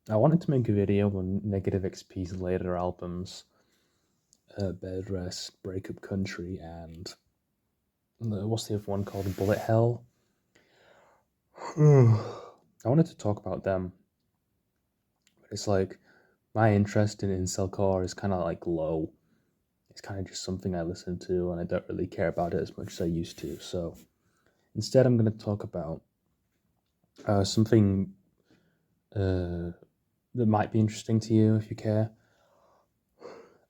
I wanted to make a video on Negative XP's later albums, Bed Rest, Breakup Country, and what's the other one called? Bullet Hell. I wanted to talk about them, but it's like my interest in incel is kind of like low. It's kind of just something I listen to, and I don't really care about it as much as I used to. So instead, I'm going to talk about something uh, that might be interesting to you if you care.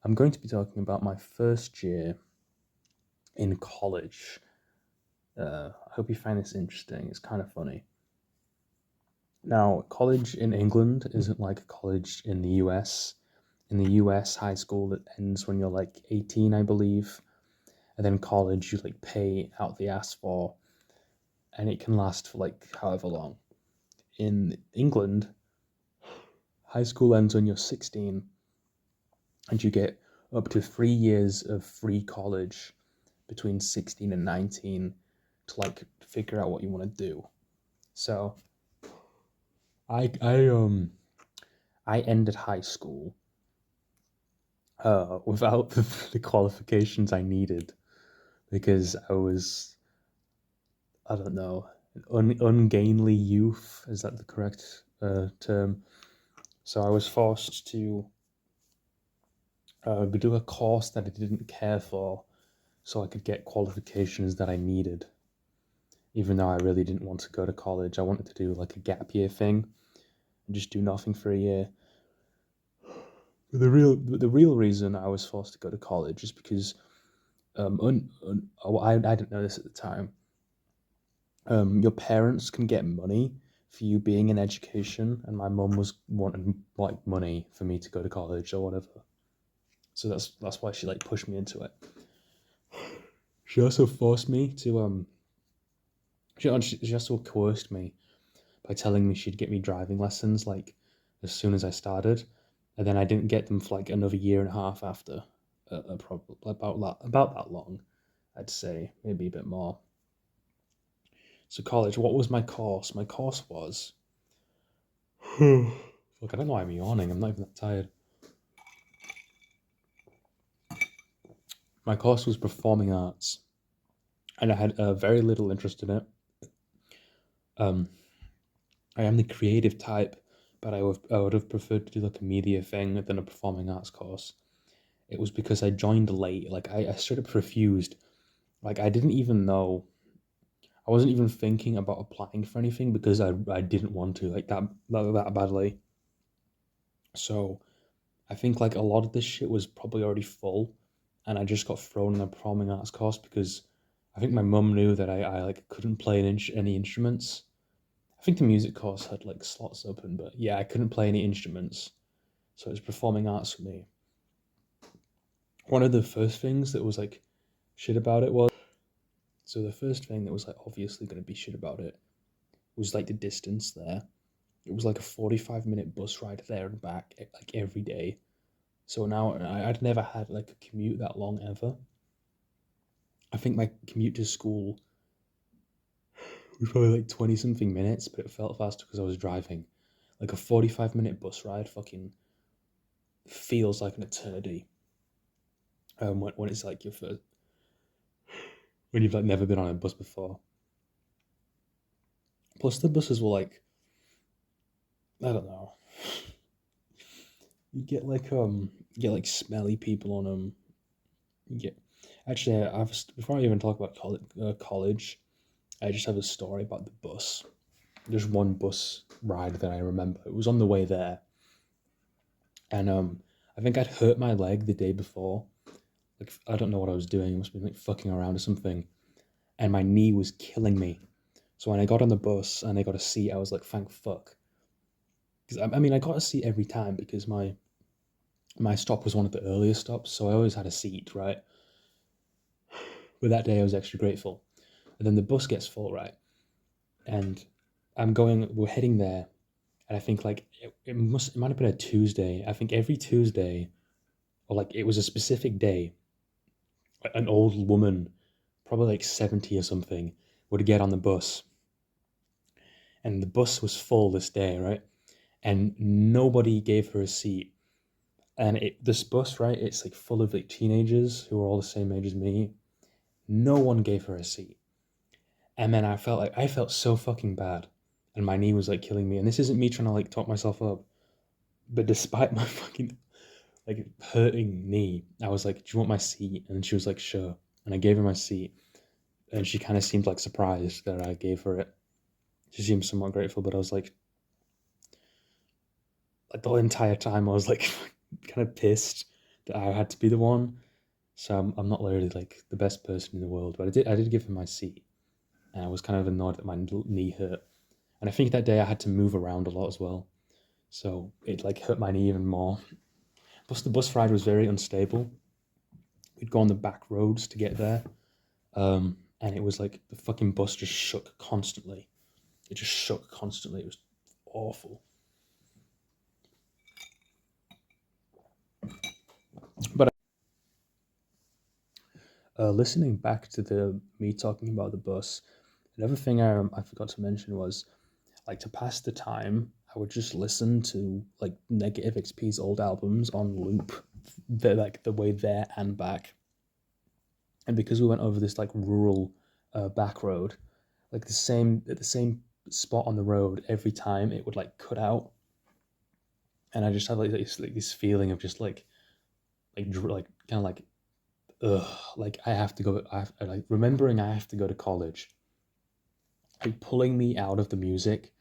I'm going to be talking about my first year in college. I hope you find this interesting. It's kind of funny. Now, college in England isn't like college in the US. In the US, high school that ends when you're like 18, I believe, and then college you like pay out the ass for, and it can last for like however long. In England, high school ends when you're 16, and you get up to 3 years of free college between 16 and 19 to like figure out what you want to do. So I I um I ended high school without the qualifications I needed because I don't know, ungainly youth. Is that the correct term? So I was forced to do a course that I didn't care for so I could get qualifications that I needed. Even though I really didn't want to go to college, I wanted to do like a gap year thing and just do nothing for a year. The real reason I was forced to go to college is because I didn't know this at the time. Your parents can get money for you being in education, and my mum was wanting like money for me to go to college or whatever. So that's why she like pushed me into it. She also forced me to she also coerced me by telling me she'd get me driving lessons like as soon as I started, and then I didn't get them for like another year and a half after. Probably about that long, I'd say, maybe a bit more. So college, what was my course? My course was look, I don't know why I'm yawning. I'm not even that tired. My course was performing arts, and I had very little interest in it. Um, I am the creative type, but I would have preferred to do like a media thing than a performing arts course. It was because I joined late. Like I straight up refused. Like I didn't even know. I wasn't even thinking about applying for anything because I didn't want to like that badly. So I think like a lot of this shit was probably already full, and I just got thrown in a performing arts course because I think my mum knew that I like couldn't play any instruments. I think the music course had like slots open, but yeah, I couldn't play any instruments, so it was performing arts for me. One of the first things that was like shit about it was so the first thing that was like obviously going to be shit about it was like the distance there. It was like a 45-minute bus ride there and back like every day. So now I'd never had like a commute that long ever. I think my commute to school was probably like 20 something minutes, but it felt faster because I was driving. Like a 45-minute bus ride fucking feels like an eternity. When it's like your first, when you've like never been on a bus before. Plus the buses were like, I don't know. You get like smelly people on them. You get actually I've before I even talk about college, I just have a story about the bus. There's one bus ride that I remember. It was on the way there, and I think I'd hurt my leg the day before. Like I don't know what I was doing. I must have been like fucking around or something, and my knee was killing me. So when I got on the bus and I got a seat, I was like, thank fuck. Because I mean, I got a seat every time because my stop was one of the earliest stops, so I always had a seat, right? But that day I was extra grateful. And then the bus gets full, right? And we're heading there, and I think like it might have been a Tuesday. I think every Tuesday, or like it was a specific day, an old woman, probably like 70 or something, would get on the bus, and the bus was full this day, right? and nobody gave her a seat. And this bus, right? It's like full of like teenagers who are all the same age as me. No one gave her a seat. And then I felt so fucking bad, and my knee was like killing me. And this isn't me trying to like talk myself up, but despite my fucking like hurting knee, I was like, "Do you want my seat?" And she was like, "Sure." And I gave her my seat, and she kind of seemed like surprised that I gave her it. She seemed somewhat grateful, but I was like the whole entire time, I was like kind of pissed that I had to be the one. So I'm not really like the best person in the world, but I did give her my seat, and I was kind of annoyed that my knee hurt. And I think that day I had to move around a lot as well, so it like hurt my knee even more. Plus, the bus ride was very unstable. We'd go on the back roads to get there, and it was like the fucking bus just shook constantly. It just shook constantly. It was awful. But listening back to the me talking about the bus, another thing I forgot to mention was like to pass the time. I would just listen to like Negative XP's old albums on loop, the way there and back. And because we went over this like rural back road, like the same spot on the road every time it would like cut out, and I just had like this feeling of just like kind of like ugh, like I have to go. Like remembering I have to go to college, like pulling me out of the music,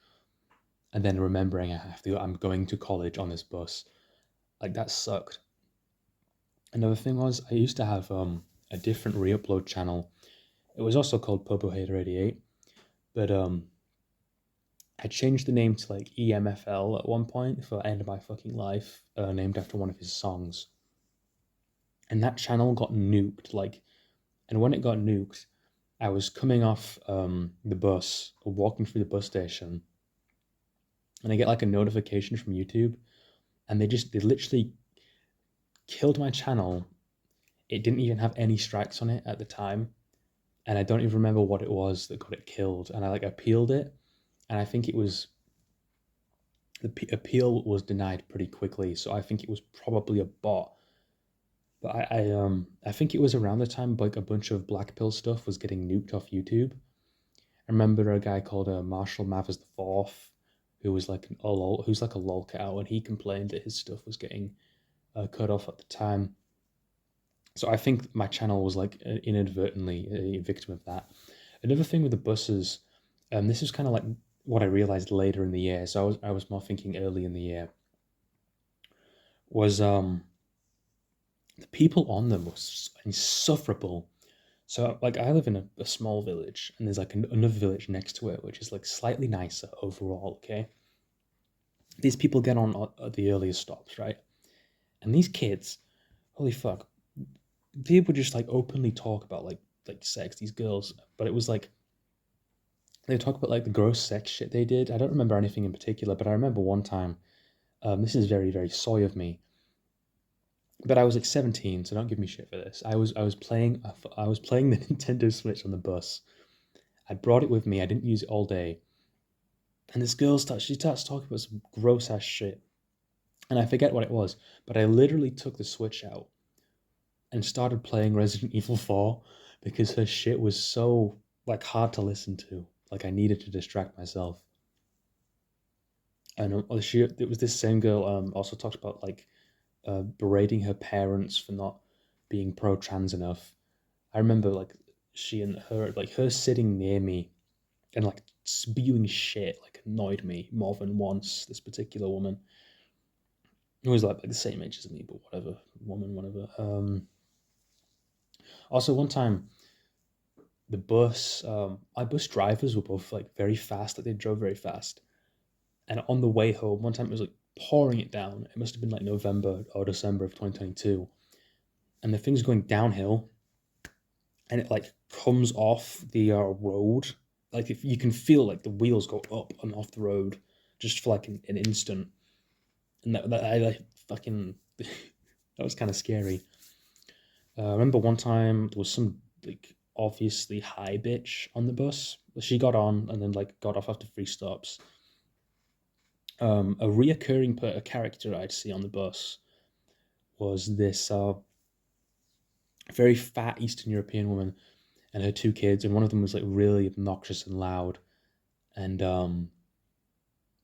and then remembering I have to go. I'm going to college on this bus. Like that sucked. Another thing was I used to have a different re-upload channel. It was also called Popo Hater 88, but I changed the name to like EMFL at one point for End of My Fucking Life, named after one of his songs. And that channel got nuked. And when it got nuked, I was coming off the bus or walking through the bus station, and I get like a notification from YouTube, and they literally killed my channel. It didn't even have any strikes on it at the time, and I don't even remember what it was that got it killed. And I like appealed it, and I think it was the appeal was denied pretty quickly. So I think it was probably a bot. But I think it was around the time like a bunch of Black Pill stuff was getting nuked off YouTube. I remember a guy called Marshall Mathers the Fourth, who was like who's like a lol cow, and he complained that his stuff was getting cut off at the time. So I think my channel was like inadvertently a victim of that. Another thing with the buses, this is kind of like what I realized later in the year. So I was more thinking early in the year was the people on them was insufferable. So like I live in a small village, and there's like another village next to it, which is like slightly nicer overall. Okay, these people get on at the earliest stops, right? And these kids, holy fuck, people just like openly talk about like sex. These girls, but it was like they talk about like the gross sex shit they did. I don't remember anything in particular, but I remember one time. This is very very soy of me, but I was like 17, so don't give me shit for this. I was playing the Nintendo Switch on the bus. I brought it with me. I didn't use it all day, and this girl starts talking about some gross ass shit, and I forget what it was, but I literally took the Switch out and started playing Resident Evil 4 because her shit was so like hard to listen to. Like I needed to distract myself. And it was this same girl also talked about like berating her parents for not being pro trans enough. I remember like she and her sitting near me and like spewing shit like annoyed me more than once. This particular woman, who was like the same age as me, but whatever, woman, whatever. Also, one time the bus, our bus drivers were both like very fast. Like they drove very fast, and on the way home, one time it was like pouring it down. It must have been like November or December of 2022, and the thing's going downhill, and it like comes off the road. Like if you can feel like the wheels go up and off the road just for like an instant, and that I like fucking that was kind of scary. I remember one time there was some like obviously high bitch on the bus. She got on and then like got off after three stops. A reoccurring a character I'd see on the bus was this very fat Eastern European woman and her two kids, and one of them was like really obnoxious and loud, and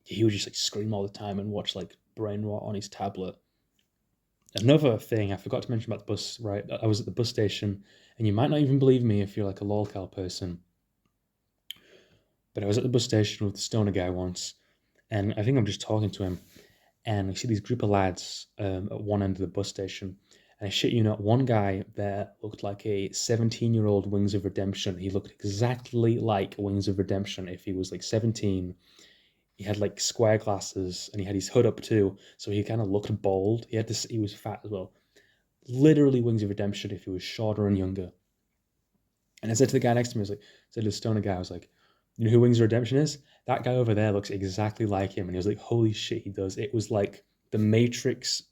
he would just like scream all the time and watch like brain rot on his tablet. Another thing I forgot to mention about the bus, right? I was at the bus station, and you might not even believe me if you're like a lolcal person, but I was at the bus station with the stoner guy once, and I think I'm just talking to him, and I see these group of lads at one end of the bus station. And I shit you not, one guy there looked like a 17-year-old Wings of Redemption. He looked exactly like Wings of Redemption if he was like 17. He had like square glasses and he had his hood up too, so he kind of looked bald. He had this. He was fat as well. Literally Wings of Redemption if he was shorter and younger. And I said to the guy next to me, I was like, I said to the stoner guy, I was like, you know who Wings of Redemption is? That guy over there looks exactly like him. And he was like, holy shit, he does. It was like the Matrix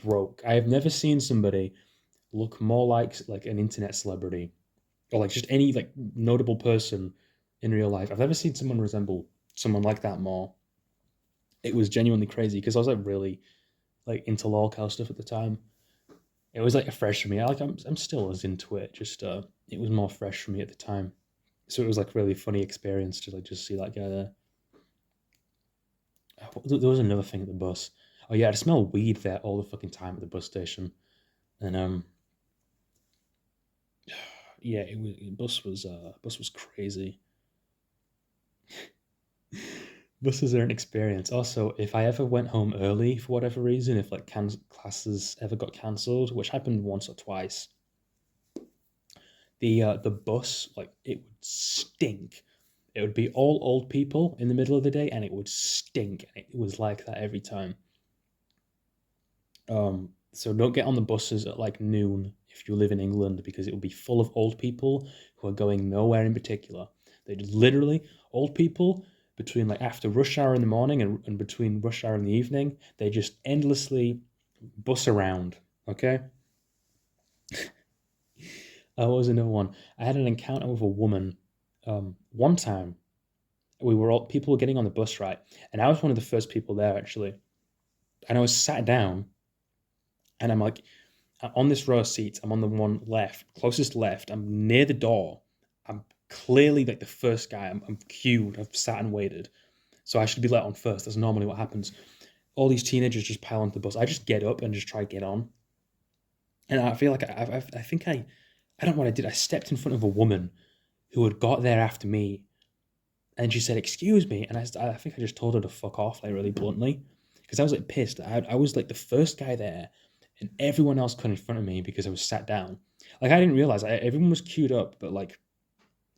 broke. I have never seen somebody look more like an internet celebrity or like just any like notable person in real life. I've never seen someone resemble someone like that more. It was genuinely crazy because I was like really like into lolcow stuff at the time. It was like a fresh for me. I'm still as into it. Just it was more fresh for me at the time. So it was like really funny experience to like just see that guy there. There was another thing at the bus. Oh yeah, I smell weed there all the fucking time at the bus station, and yeah, it was bus was crazy. Buses are an experience. Also, if I ever went home early for whatever reason, if like classes ever got cancelled, which happened once or twice, the bus like it would stink. It would be all old people in the middle of the day, and it would stink. And it was like that every time. So don't get on the buses at like noon if you live in England because it will be full of old people who are going nowhere in particular. They just literally old people between like after rush hour in the morning and between rush hour in the evening, they just endlessly bus around. Okay. What was another one? I had an encounter with a woman. One time we were all people were getting on the bus, right? And I was one of the first people there actually. And I was sat down and I'm like, on this row of seats, I'm on the one left, closest left. I'm near the door. I'm clearly like the first guy. I'm queued. I've sat and waited. So I should be let on first. That's normally what happens. All these teenagers just pile onto the bus. I just get up and just try to get on. And I feel like I think I don't know what I did. I stepped in front of a woman who had got there after me. And she said, "Excuse me." And I think I just told her to fuck off, like really bluntly. Because I was like pissed. I was like the first guy there and everyone else got in front of me because I was sat down. Like I didn't realize everyone was queued up, but like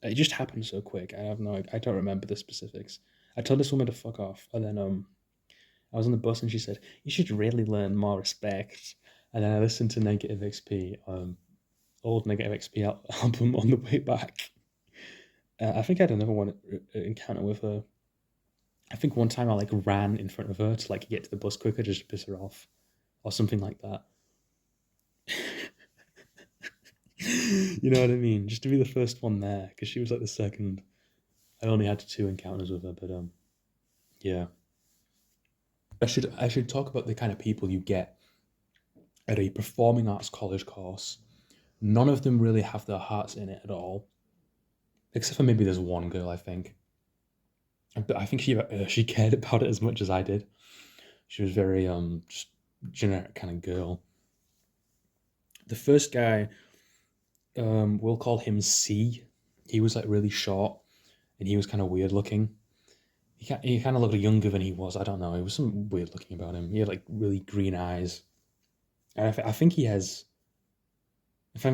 it just happened so quick. I don't remember the specifics. I told this woman to fuck off, and then I was on the bus and she said you should really learn more respect. And then I listened to Negative XP, old Negative XP album on the way back. I think I had another one encounter with her. I think one time I like ran in front of her to like get to the bus quicker just to piss her off, or something like that. You know what I mean? Just to be the first one there, because she was like the second. I only had two encounters with her, but yeah. I should talk about the kind of people you get at a performing arts college course. None of them really have their hearts in it at all, except for maybe there's one girl I think. But I think she cared about it as much as I did. She was very just generic kind of girl. The first guy, we'll call him C. He was like really short, and he was kind of weird looking. He kind of looked younger than he was. I don't know. It was some weird looking about him. He had like really green eyes. And I think he has. If I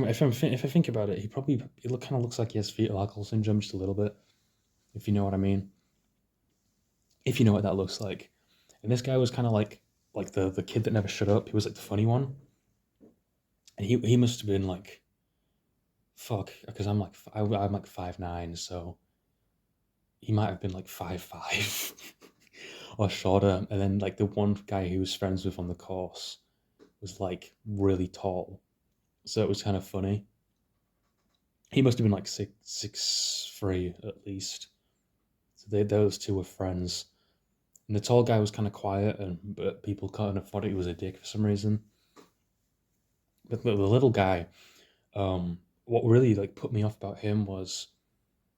think about it, kind of looks like he has fetal alcohol syndrome just a little bit. If you know what I mean. If you know what that looks like. And this guy was kind of like the kid that never shut up. He was like the funny one. And he must have been like fuck because I'm like 5'9", so he might have been like 5'5" or shorter. And then like the one guy he was friends with on the course was like really tall, so it was kind of funny. He must have been like 6'3" at least. So those two were friends. And the tall guy was kind of quiet, but people kind of thought he was a dick for some reason. But the little guy, what really like put me off about him was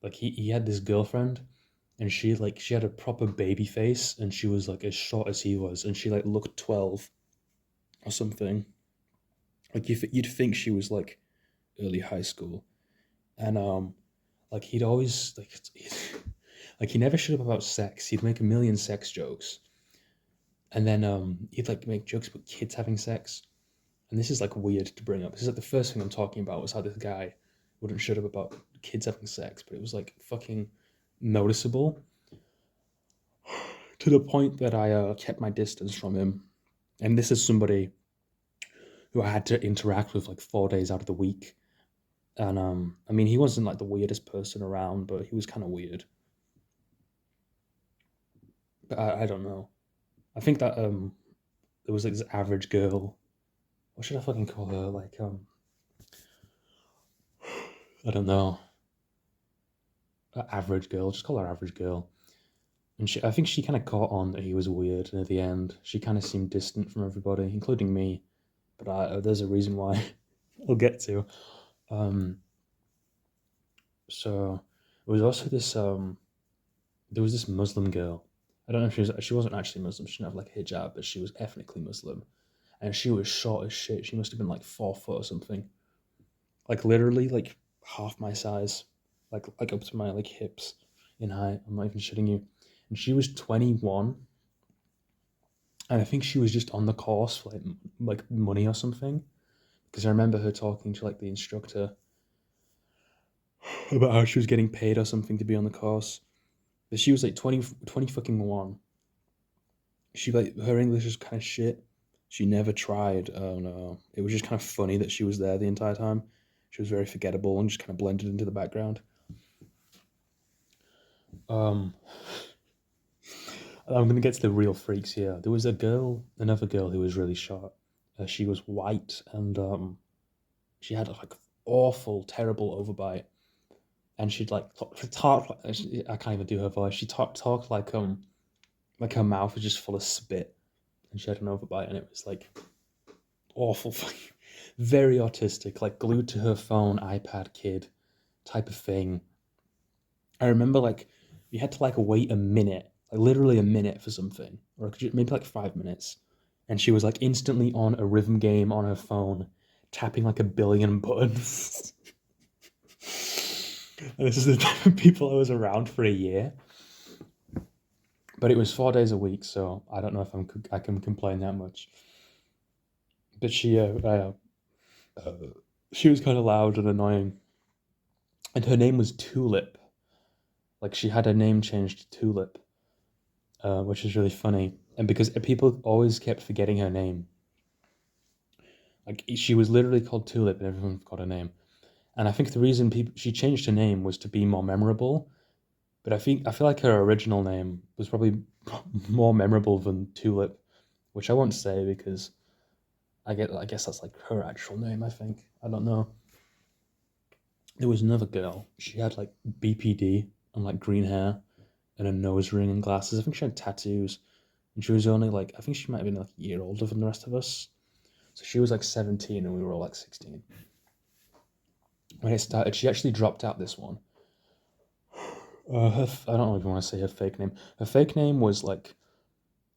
like he had this girlfriend, and she had a proper baby face, and she was like as short as he was, and she like looked 12 or something. Like you'd think she was like early high school, and like he'd always like like he never shut up about sex. He'd make a million sex jokes, and then he'd like make jokes about kids having sex. And this is like weird to bring up. This is like the first thing I'm talking about was how this guy wouldn't shut up about kids having sex, but it was like fucking noticeable to the point that I kept my distance from him. And this is somebody who I had to interact with like 4 days out of the week. And I mean, he wasn't like the weirdest person around, but he was kind of weird. But I don't know. I think that there was like this average girl. What should I fucking call her? Like I don't know. Average girl. Just call her average girl. And I think she kind of caught on that he was weird, and at the end, she kind of seemed distant from everybody, including me. But there's a reason why. I'll get to. Um, so there was also this there was this Muslim girl. I don't know if she wasn't actually Muslim. She didn't have like a hijab, but she was ethnically Muslim, and she was short as shit. She must have been like 4 foot or something, like literally like half my size, like up to my like hips in height. I'm not even shitting you. And she was 21, and I think she was just on the course for like money or something. Because I remember her talking to like the instructor about how she was getting paid or something to be on the course. But she was like 20 fucking one. She like her English was kind of shit. She never tried. Oh no, it was just kind of funny that she was there the entire time. She was very forgettable and just kind of blended into the background. Um, I'm gonna get to the real freaks here. There was another girl who was really short. She was white and she had like awful, terrible overbite, and she'd like talk. I can't even do her voice. She talked like her mouth was just full of spit, and she had an overbite, and it was like awful, very autistic, like glued to her phone, iPad kid type of thing. I remember like you had to like wait a minute, like literally a minute for something, or maybe like 5 minutes, and she was like instantly on a rhythm game on her phone, tapping like a billion buttons. And this is the type of people I was around for a year. But it was 4 days a week, so I don't know if I can complain that much. But uh, she was kind of loud and annoying, and her name was Tulip. Like she had her name changed to Tulip, which is really funny. And because people always kept forgetting her name, like she was literally called Tulip, and everyone forgot her name. And I think the reason she changed her name was to be more memorable. But I feel like her original name was probably more memorable than Tulip, which I won't say because I guess that's like her actual name. I think I don't know. There was another girl. She had like BPD and like green hair and a nose ring and glasses. I think she had tattoos, and she was only like I think she might have been like a year older than the rest of us. So she was like 17 and we were all like 16. When it started, she actually dropped out this one. I don't know if you want to say her fake name. Her fake name was like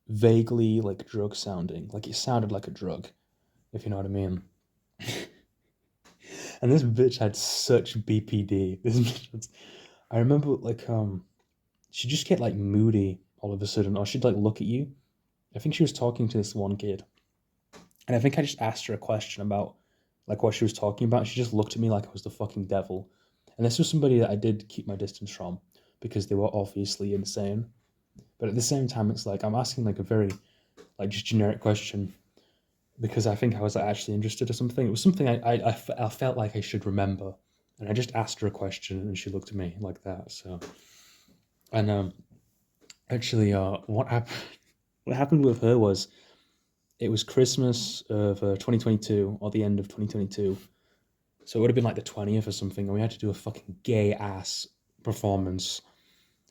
vaguely like drug sounding, like it sounded like a drug, if you know what I mean. And this bitch had such BPD. I remember like she'd just get like moody all of a sudden, or she'd like look at you. I think she was talking to this one kid, and I think I just asked her a question about like what she was talking about. And she just looked at me like I was the fucking devil. And this was somebody that I did keep my distance from because they were obviously insane. But at the same time, it's like I'm asking like a very like just generic question because I think I was like, actually interested or something. It was something I felt like I should remember, and I just asked her a question, and she looked at me like that. So, and actually, what happened with her was it was Christmas of 2022 or the end of 2022. So it would have been like the 20th or something, and we had to do a fucking gay ass performance.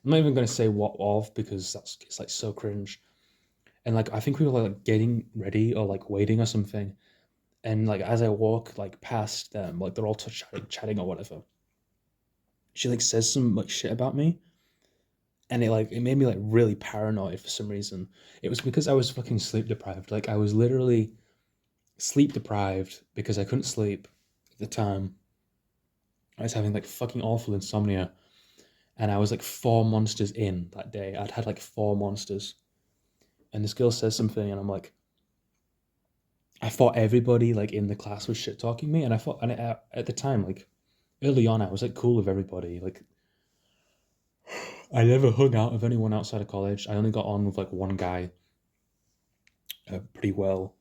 I'm not even gonna say what of because that's it's like so cringe. And like I think we were like getting ready or like waiting or something. And like as I walk like past them, like they're all chatting or whatever. She like says some like shit about me, and it made me like really paranoid for some reason. It was because I was fucking sleep deprived. Like I was literally sleep deprived because I couldn't sleep at the time. I was having like fucking awful insomnia, and I was like 4 monsters in that day. I'd had like 4 monsters, and this girl says something, and I'm like, I thought everybody like in the class was shit talking me, and I thought, and at the time, like early on, I was like cool with everybody. Like I never hung out with anyone outside of college. I only got on with like one guy pretty well.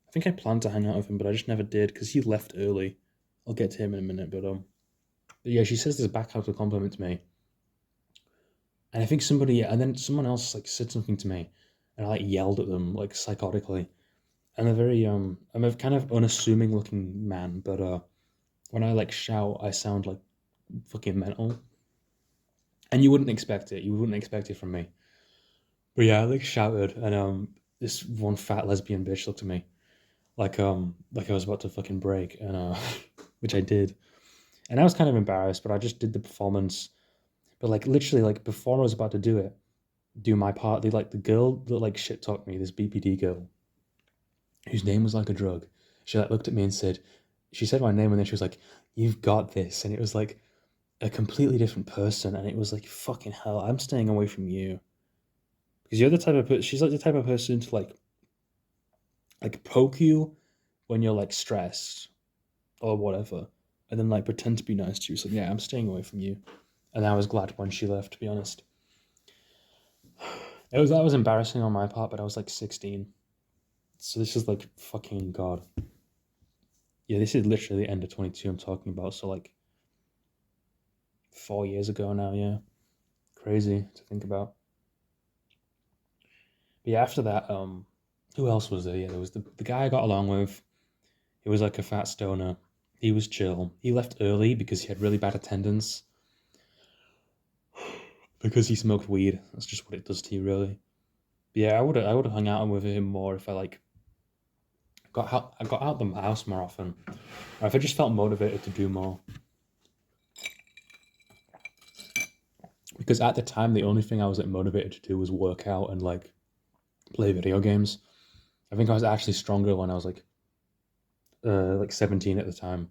I think I planned to hang out with him, but I just never did because he left early. I'll get to him in a minute, but yeah, she says this backhanded compliment to me, and I think somebody, and then someone else like said something to me, and I like yelled at them like psychotically. I'm a kind of unassuming looking man, but when I like shout, I sound like fucking mental, and you wouldn't expect it. You wouldn't expect it from me. But yeah, I like shouted, and this one fat lesbian bitch looked at me like I was about to fucking break, and which I did, and I was kind of embarrassed, but I just did the performance. But like literally, like before I was about to do my part, the girl that like shit talked me, this BPD girl, whose name was like a drug. She like looked at me and said, she said my name, and then she was like, "You've got this," and it was like a completely different person, and it was like fucking hell. I'm staying away from you because you're the type of she's like the type of person to like poke you when you're like stressed or whatever, and then like pretend to be nice to you. So yeah, I'm staying away from you. And I was glad when she left. To be honest, that was embarrassing on my part, but I was like 16, so this is like fucking god. Yeah, this is literally the end of 22 I'm talking about. So like 4 years ago now. Yeah, crazy to think about. But yeah, after that, who else was there? Yeah, there was the guy I got along with. He was like a fat stoner. He was chill. He left early because he had really bad attendance because he smoked weed. That's just what it does to you, really. But yeah, I would have hung out with him more if I got out the house more often, or if I just felt motivated to do more. Because at the time, the only thing I was like motivated to do was work out and like play video games. I think I was actually stronger when I was like 17 at the time.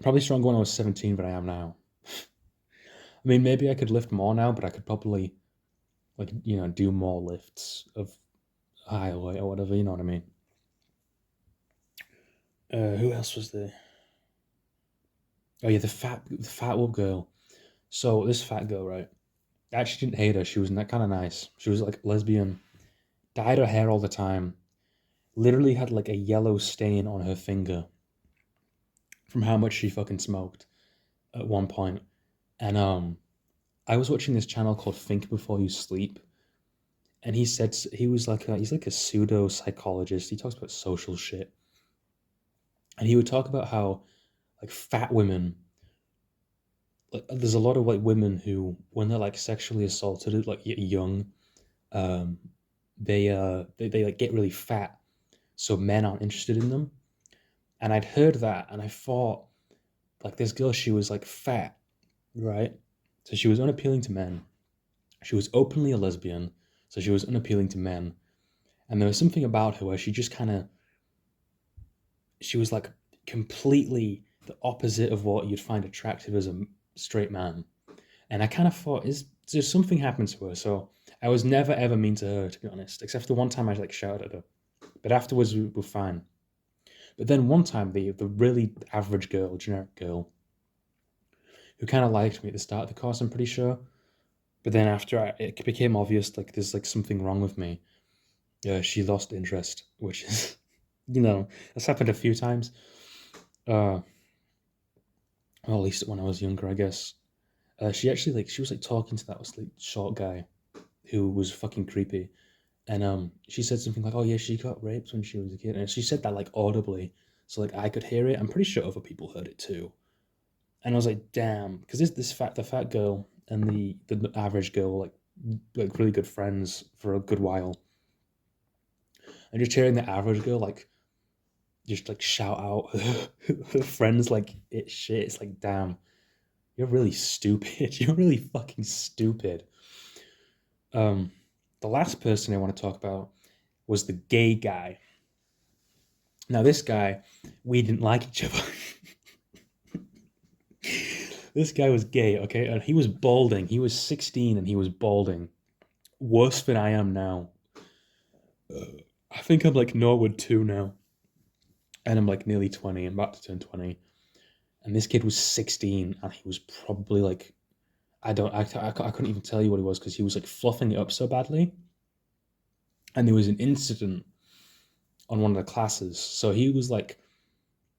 Probably stronger when I was 17 than I am now. I mean, maybe I could lift more now, but I could probably like do more lifts of high weight or whatever. You know what I mean? Who else was there? Oh yeah, the fat little girl. So this fat girl, right? I actually didn't hate her. She was kind of nice. She was like lesbian. Dyed her hair all the time. Literally had like a yellow stain on her finger from how much she fucking smoked at one point. And I was watching this channel called Think Before You Sleep, and he said he's like a pseudo psychologist. He talks about social shit, and he would talk about how like fat women, like there's a lot of like women who when they're like sexually assaulted like young, um, they like get really fat, so men aren't interested in them. And I'd heard that, and I thought like this girl, she was like fat, right? So she was unappealing to men. She was openly a lesbian, so she was unappealing to men. And there was something about her where she was like completely the opposite of what you'd find attractive as a straight man. And I kind of thought, is there something happened to her? So I was never ever mean to her, to be honest, except for the one time I like shouted at her. But afterwards we were fine. But then one time the really average girl, generic girl, who kind of liked me at the start of the course, I'm pretty sure. But then it became obvious like there's like something wrong with me. Yeah, she lost interest, which is, that's happened a few times. Uh, well, at least when I was younger, I guess. She was like talking to that like short guy who was fucking creepy, and she said something like, "Oh yeah, she got raped when she was a kid," and she said that like audibly, so like I could hear it. I'm pretty sure other people heard it too, and I was like, "Damn," because the fat girl, and the average girl were like really good friends for a good while. And just hearing the average girl like just like shout out her friends like it's shit. It's like, damn, you're really stupid. You're really fucking stupid. Um, the last person I want to talk about was the gay guy. Now, this guy, we didn't like each other. This guy was gay, okay, and he was balding. He was 16 and he was balding. Worse than I am now. I think I'm like Norwood 2 now, and I'm like nearly 20. I'm about to turn 20. And this kid was 16 and he was probably like, I couldn't even tell you what he was because he was like fluffing it up so badly. And there was an incident on one of the classes. So he was like,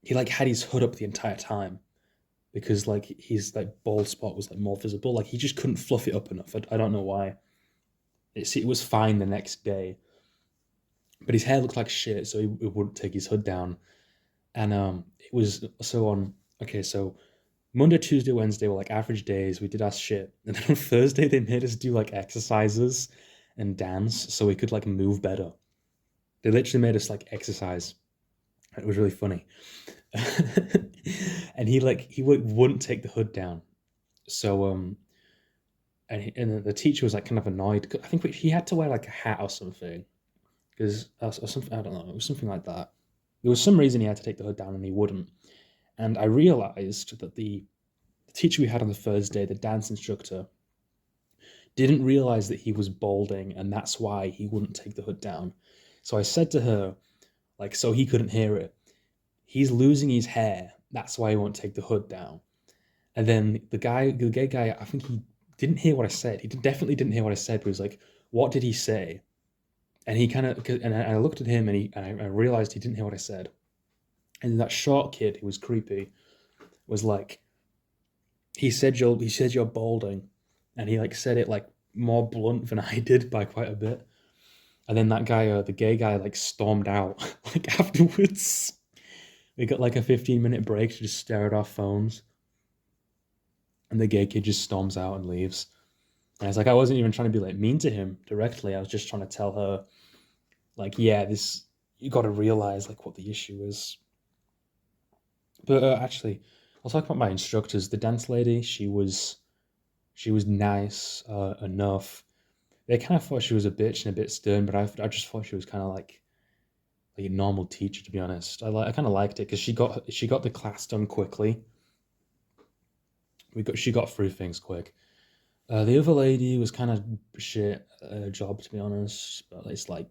he like had his hood up the entire time because like his like bald spot was like more visible. Like he just couldn't fluff it up enough. I don't know why. It was fine the next day, but his hair looked like shit, so he wouldn't take his hood down. And it was so on. Okay, so Monday, Tuesday, Wednesday were like average days. We did our shit, and then on Thursday they made us do like exercises and dance so we could like move better. They literally made us like exercise. It was really funny. And he wouldn't take the hood down. So and the teacher was like kind of annoyed. I think he had to wear like a hat or something because or something, I don't know, it was something like that. There was some reason he had to take the hood down and he wouldn't. And I realized that the teacher we had on the first day, the dance instructor, didn't realize that he was balding and that's why he wouldn't take the hood down. So I said to her, like, so he couldn't hear it, he's losing his hair. That's why he won't take the hood down. And then the gay guy, I think he didn't hear what I said. He definitely didn't hear what I said. But he was like, "What did he say?" And he kind of, and I looked at him, and I realized he didn't hear what I said. And that short kid who was creepy was like, he said you're balding, and he like said it like more blunt than I did by quite a bit. And then that guy, the gay guy, like stormed out like afterwards. We got like a 15-minute break to just stare at our phones. And the gay kid just storms out and leaves. And it's like I wasn't even trying to be like mean to him directly. I was just trying to tell her, like, yeah, this you got to realize like what the issue is. But actually, I'll talk about my instructors. The dance lady, she was nice enough. They kind of thought she was a bitch and a bit stern, but I just thought she was kind of like a normal teacher, to be honest. I kind of liked it because she got the class done quickly. She got through things quick. The other lady was kind of shit at her job, to be honest. But it's like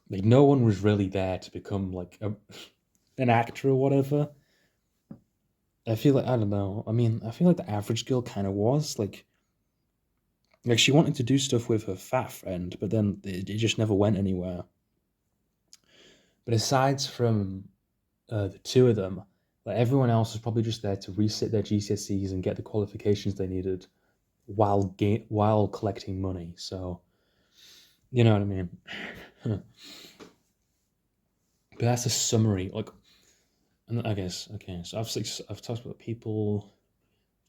no one was really there to become like an actor or whatever. I feel like I don't know. I mean, I feel like the average girl kind of was like she wanted to do stuff with her fat friend, but then it just never went anywhere. But aside from the two of them, like everyone else was probably just there to resit their GCSEs and get the qualifications they needed while collecting money. So you know what I mean. But that's a summary. Like, and I guess okay. So I've talked about people,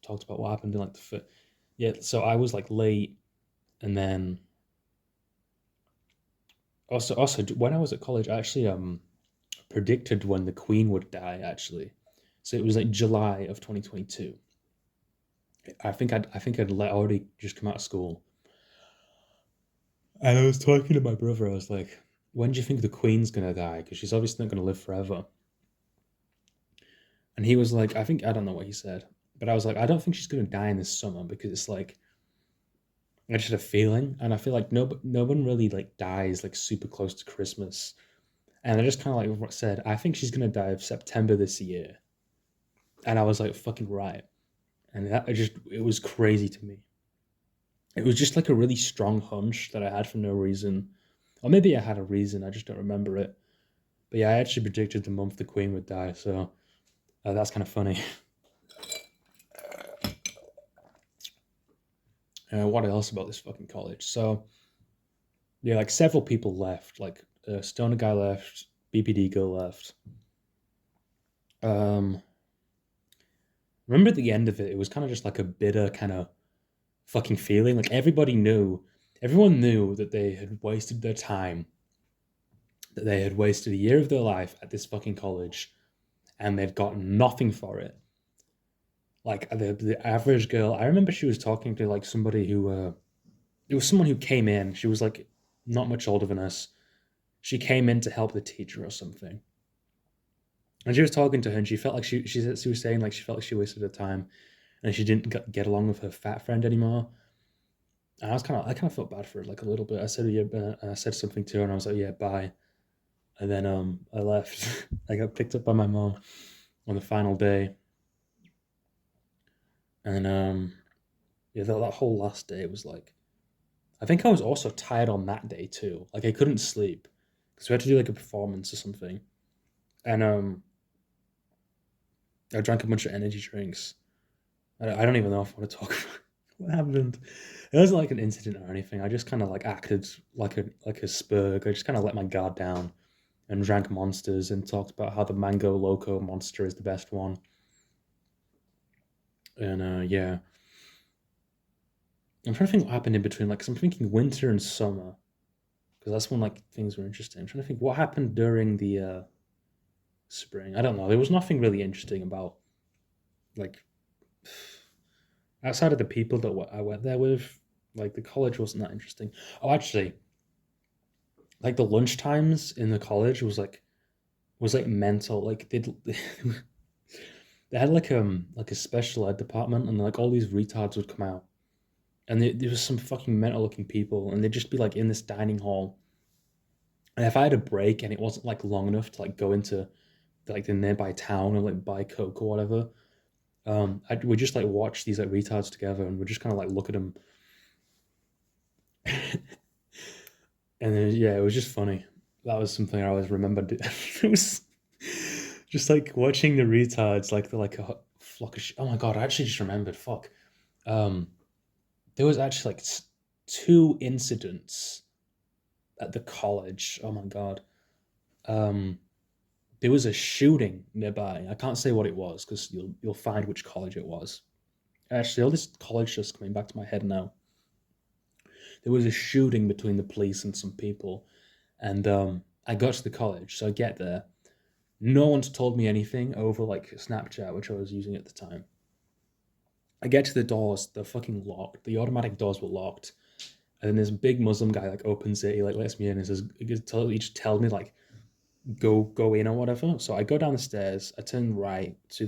talked about what happened in like yeah. So I was like late, and then also when I was at college, I actually predicted when the Queen would die. Actually, so it was like July of 2022. I think I'd already just come out of school, and I was talking to my brother. I was like, "When do you think the Queen's gonna die? Because she's obviously not gonna live forever." And he was like, I don't know what he said, but I was like, I don't think she's gonna die in this summer because it's like I just had a feeling, and I feel like no one really like dies like super close to Christmas. And I just kind of like said, I think she's gonna die of September this year, and I was like, fucking right. And it was crazy to me. It was just like a really strong hunch that I had for no reason, or maybe I had a reason, I just don't remember it. But yeah, I actually predicted the month the Queen would die, so that's kind of funny. What else about this fucking college? So yeah, like several people left. Like Stoner guy left, BPD girl left. Um, remember at the end of it, it was kind of just like a bitter kind of fucking feeling. Like everyone knew that they had wasted their time, that they had wasted a year of their life at this fucking college, and they'd got nothing for it. Like the average girl, I remember she was talking to like somebody who, it was someone who came in. She was like not much older than us. She came in to help the teacher or something, and she was talking to her, and she felt like she was saying like she felt like she wasted her time, and she didn't get along with her fat friend anymore. And I kind of felt bad for her like a little bit. I said yeah, I said something to her, and I was like yeah, bye. And then I left. I got picked up by my mom on the final day, and yeah, that whole last day was like, I think I was also tired on that day too. Like I couldn't sleep because we had to do like a performance or something, and I drank a bunch of energy drinks. I don't even know if I want to talk about what happened. It wasn't like an incident or anything. I just kind of like acted like a spurg. I just kind of let my guard down and drank monsters and talked about how the mango loco monster is the best one. And yeah, I'm trying to think what happened in between. Like, 'cause I'm thinking winter and summer because that's when like things were interesting. I'm trying to think what happened during the spring. I don't know. There was nothing really interesting about like outside of the people that I went there with. Like the college wasn't that interesting. Oh, actually, like the lunch times in the college was like mental. Like they had like a special ed department, and like all these retards would come out, and there was some fucking mental looking people, and they'd just be like in this dining hall. And if I had a break and it wasn't like long enough to like go into like the nearby town or like buy coke or whatever, we just like watch these like retards together, and we just kind of like look at them, and then yeah, it was just funny. That was something I always remembered. It was just like watching the retards, like they're like a flock of. Oh my god! I actually just remembered. Fuck. Um, there was actually like two incidents at the college. Oh my god. Um, there was a shooting nearby. I can't say what it was because you'll find which college it was. Actually, all this college just coming back to my head now. There was a shooting between the police and some people, and I got to the college, so I get there. No one's told me anything over like Snapchat, which I was using at the time. I get to the doors, they're fucking locked. The automatic doors were locked. And then this big Muslim guy like opens it, he like lets me in and says he just tells me like go in or whatever. So I go down the stairs, I turn right to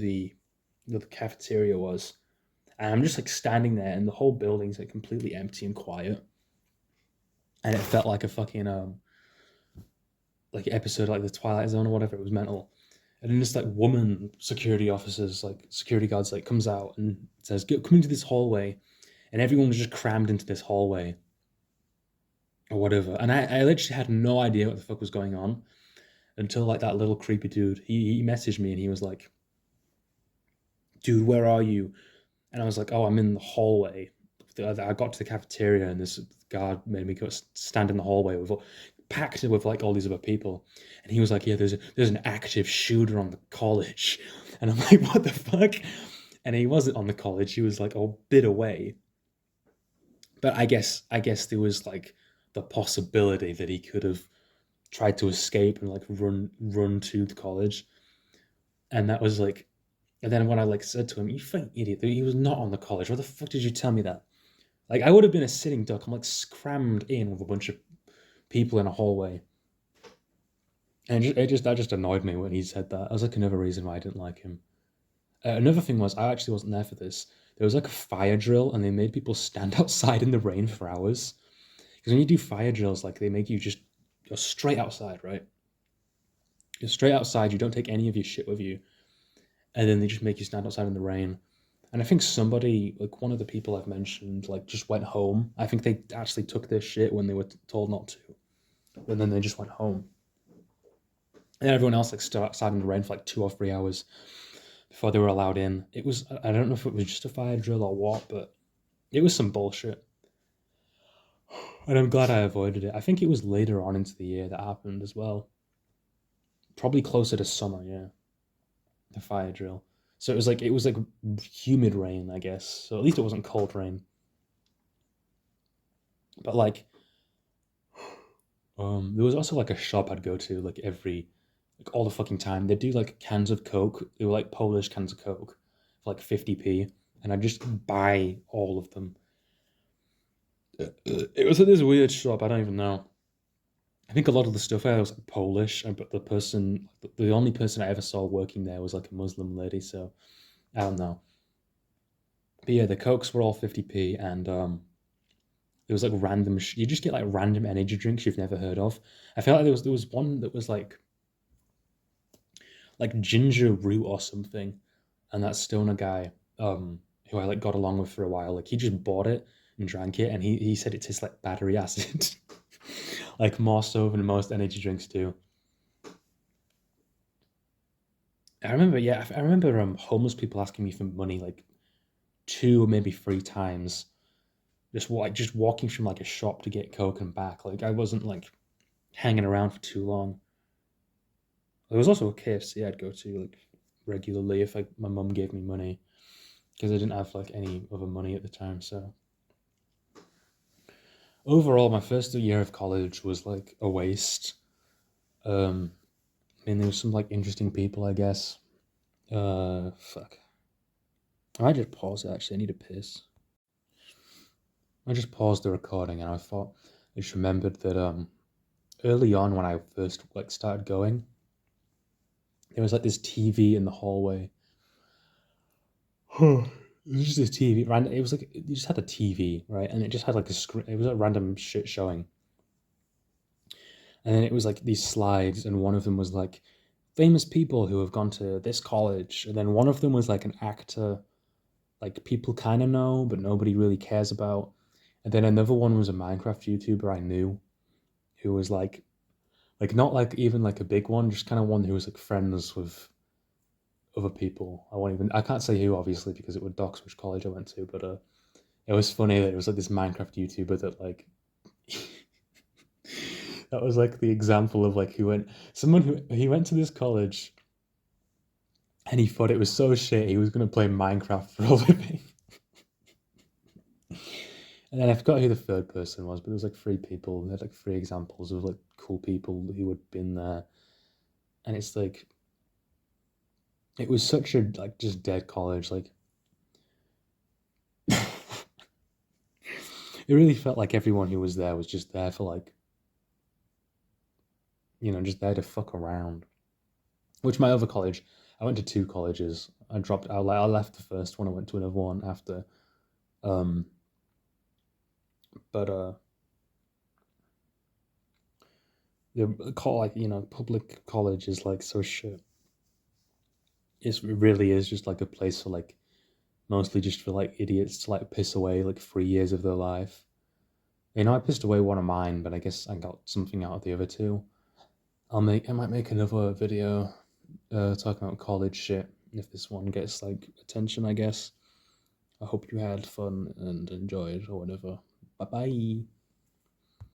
where the cafeteria was, and I'm just like standing there, and the whole building's like completely empty and quiet, and it felt like a fucking like episode like the Twilight Zone or whatever. It was mental. And then this like woman security officers, like security guards, like comes out and says, "Come into this hallway," and everyone was just crammed into this hallway or whatever. And I literally had no idea what the fuck was going on until like that little creepy dude. He messaged me and he was like, "Dude, where are you?" And I was like, "Oh, I'm in the hallway." I got to the cafeteria and this guard made me go stand in the hallway with packed with like all these other people, and he was like, "Yeah, there's an active shooter on the college," and I'm like, "What the fuck?" And he wasn't on the college; he was like a bit away. But I guess there was like the possibility that he could have tried to escape and like run to the college, and that was like. And then when I like said to him, "You fucking idiot! He was not on the college. Why the fuck did you tell me that?" Like I would have been a sitting duck. I'm like crammed in with a bunch of people in a hallway. And that just annoyed me when he said that. That was like another reason why I didn't like him. Another thing was I actually wasn't there for this. There was like a fire drill, and they made people stand outside in the rain for hours. Because when you do fire drills, like they make you just go straight outside, right? You're straight outside. You don't take any of your shit with you, and then they just make you stand outside in the rain. And I think somebody, like one of the people I've mentioned, like just went home. I think they actually took their shit when they were told not to, and then they just went home. And everyone else like stood outside in the rain for like 2 or 3 hours before they were allowed in. It was I don't know if it was just a fire drill or what, but it was some bullshit. And I'm glad I avoided it. I think it was later on into the year that happened as well. Probably closer to summer, yeah. The fire drill. So it was like humid rain, I guess. So at least it wasn't cold rain. But like, there was also like a shop I'd go to like like all the fucking time. They do like cans of Coke. They were like Polish cans of Coke for like 50p, and I just buy all of them. It was at this weird shop. I don't even know. I think a lot of the stuff there was like Polish, but the only person I ever saw working there was like a Muslim lady. So I don't know. But yeah, the Cokes were all 50p, and it was like random. You just get like random energy drinks you've never heard of. I felt like there was one that was like ginger root or something, and that stoner guy, who I like got along with for a while, like he just bought it and drank it, and he said it tastes like battery acid, like more so than most energy drinks do. I remember, yeah, I remember homeless people asking me for money like two or maybe three times, just walking from like a shop to get Coke and back. Like I wasn't like hanging around for too long. There was also a KFC I'd go to like regularly if like my mum gave me money because I didn't have like any other money at the time. So overall, my first year of college was like a waste. Um, I mean, there was some like interesting people, I guess. Fuck. I might just pause it. Actually, I need a piss. I just paused the recording and I just remembered that early on when I first like started going, there was like this TV in the hallway. It was just this TV. It was like you just had a TV, right? And it just had like a screen. It was a random shit showing, and then it was like these slides, and one of them was like famous people who have gone to this college, and then one of them was like an actor, like people kind of know, but nobody really cares about. And then another one was a Minecraft YouTuber I knew, who was like not like even like a big one, just kind of one who was like friends with other people. I can't say who obviously because it would dox which college I went to, but it was funny that it was like this Minecraft YouTuber that like that was like the example of like who he went to this college and he thought it was so shit he was gonna play Minecraft for a living. And then I forgot who the third person was, but there was like three people. They had like three examples of like cool people who had been there. And it's like it was such a like just dead college. Like it really felt like everyone who was there was just there for like, just there to fuck around. Which my other college, I went to two colleges. I left the first one. I went to another one after. Um, but the call like public college is like so shit. It really is just like a place for like mostly just for like idiots to like piss away like 3 years of their life. I pissed away one of mine, but I guess I got something out of the other two. I might make another video talking about college shit if this one gets like attention, I guess. I hope you had fun and enjoyed or whatever. Bye bye.